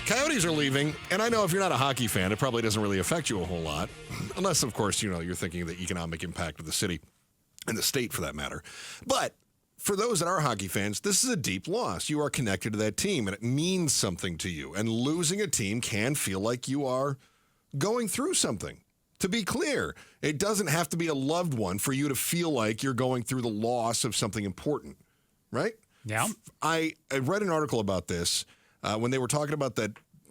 Coyotes are leaving, and I know if you're not a hockey fan, it probably doesn't really affect you a whole lot, unless, of course, you're thinking of the economic impact of the city and the state, for that matter. But for those that are hockey fans, this is a deep loss. You are connected to that team, and it means something to you. And losing a team can feel like you are going through something. To be clear, it doesn't have to be a loved one for you to feel like you're going through the loss of something important, right? Yeah. I read an article about this when they were talking about that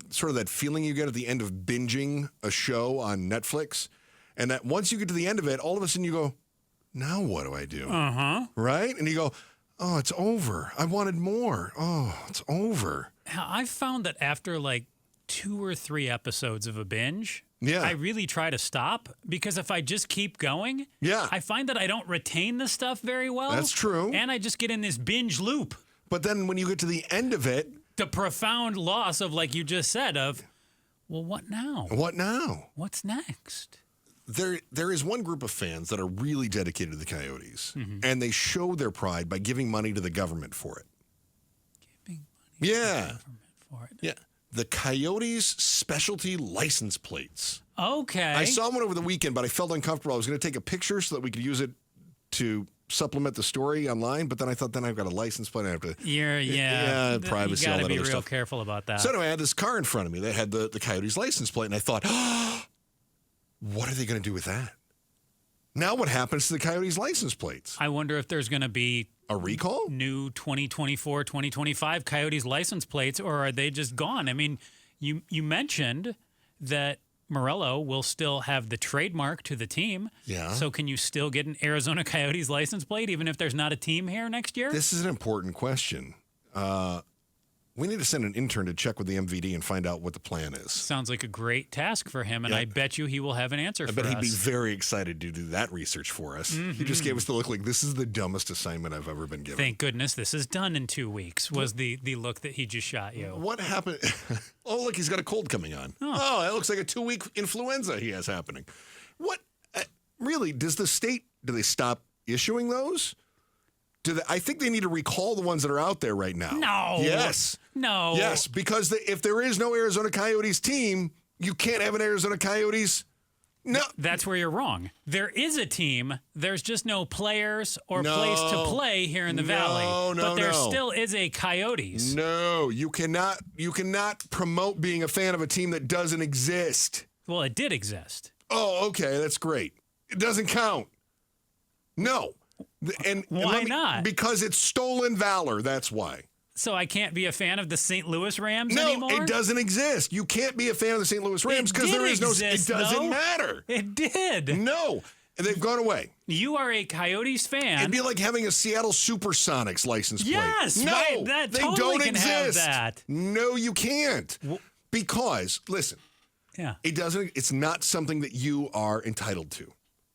sort of that feeling you get at the end of binging a show on Netflix, and that once you get to the end of it, all of a sudden you go, now what do I do? Right? And you go, oh, it's over. I wanted more. Oh, it's over. I've found that after like 2 or 3 episodes of a binge, I really try to stop, because if I just keep going, I find that I don't retain the stuff very well. That's true. And I just get in this binge loop. But then when you get to the end of it, the profound loss of, like you just said, of, well, what now? What now? What's next? There is one group of fans that are really dedicated to the Coyotes, and they show their pride by giving money to the government for it. Giving money to the government for it? Yeah. The Coyotes specialty license plates. Okay. I saw one over the weekend, but I felt uncomfortable. I was going to take a picture so that we could use it to supplement the story online, but then I thought, then I've got a license plate. I have to... privacy, all that other stuff. You got to be real careful about that. So anyway, I had this car in front of me that had the Coyotes license plate, and I thought, what are they going to do with that? Now what happens to the Coyotes license plates? I wonder if there's going to be a recall? New 2024, 2025 Coyotes license plates, or are they just gone? I mean, you mentioned that Morello will still have the trademark to the team. Yeah. So can you still get an Arizona Coyotes license plate even if there's not a team here next year? This is an important question. We need to send an intern to check with the MVD and find out what the plan is. Sounds like a great task for him, and I bet you he will have an answer for us. I bet he'd be very excited to do that research for us. He just gave us the look like, this is the dumbest assignment I've ever been given. Thank goodness this is done in 2 weeks, was the look that he just shot you. What happened? Oh, look, he's got a cold coming on. Oh, that looks like a 2-week influenza he has happening. What? Really, does the state, do they stop issuing those? I think they need to recall the ones that are out there right now. No. Yes. No. Yes, because if there is no Arizona Coyotes team, you can't have an Arizona Coyotes. No. That's where you're wrong. There is a team. There's just no players or place to play here in the Valley. But there still is a Coyotes. No, you cannot promote being a fan of a team that doesn't exist. Well, it did exist. Oh, okay. That's great. It doesn't count. No. And why not? Because it's stolen valor. That's why. So I can't be a fan of the St. Louis Rams anymore? No, it doesn't exist. You can't be a fan of the St. Louis Rams because there is exist, it doesn't matter. It did. No. And they've gone away. You are a Coyotes fan. It'd be like having a Seattle Supersonics license plate. Yes, no, right. That they totally don't can exist. have that. No, you can't. Because, listen, it it's not something that you are entitled to.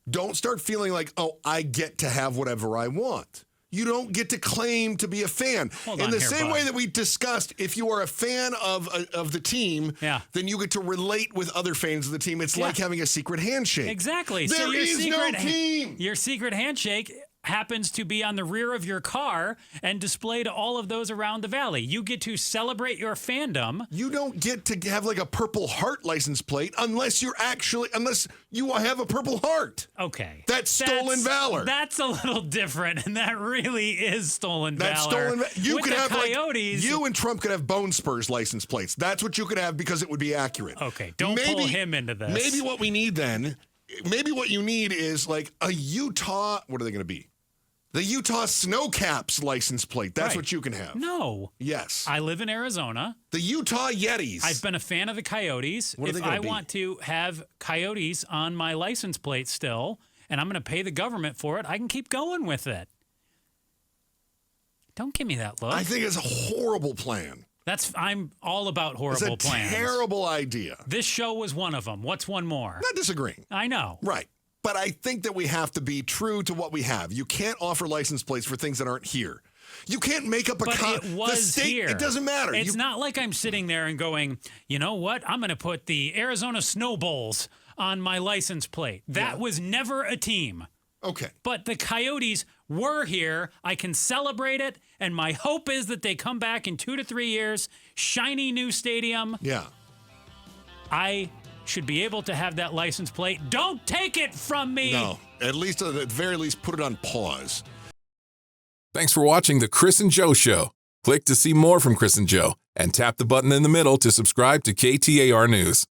Don't start feeling like, oh, I get to have whatever I want. You don't get to claim to be a fan. In the same way that we discussed, if you are a fan of the team, then you get to relate with other fans of the team. It's like having a secret handshake. Exactly. There is no team. Your secret handshake happens to be on the rear of your car and displayed to all of those around the Valley. You get to celebrate your fandom. You don't get to have like a Purple Heart license plate unless you have a Purple Heart. Okay. That's stolen valor. That's a little different, and that really is stolen valor. That's stolen You With could the have Coyotes. you and Trump could have Bone Spurs license plates. That's what you could have because it would be accurate. Okay, don't pull him into this. Maybe what we need then, maybe what you need is like a Utah, what are they going to be? The Utah Snowcaps license plate. That's what you can have. No. Yes. I live in Arizona. The Utah Yetis. I've been a fan of the Coyotes. What are they if gonna I be? want to have Coyotes on my license plate still, and I'm going to pay the government for it, I can keep going with it. Don't give me that look. I think it's a horrible plan. I'm all about horrible plans. It's a terrible idea. This show was one of them. What's one more? Not disagreeing. I know. Right. But I think that we have to be true to what we have. You can't offer license plates for things that aren't here. You can't make up a But it was here. It doesn't matter. It's not like I'm sitting there and going, you know what? I'm going to put the Arizona Snowballs on my license plate. That was never a team. Okay. But the Coyotes We're here. I can celebrate it. And my hope is that they come back in 2 to 3 years. Shiny new stadium. Yeah. I should be able to have that license plate. Don't take it from me. No. At the very least, put it on pause. Thanks for watching The Chris and Joe Show. Click to see more from Chris and Joe and tap the button in the middle to subscribe to KTAR News.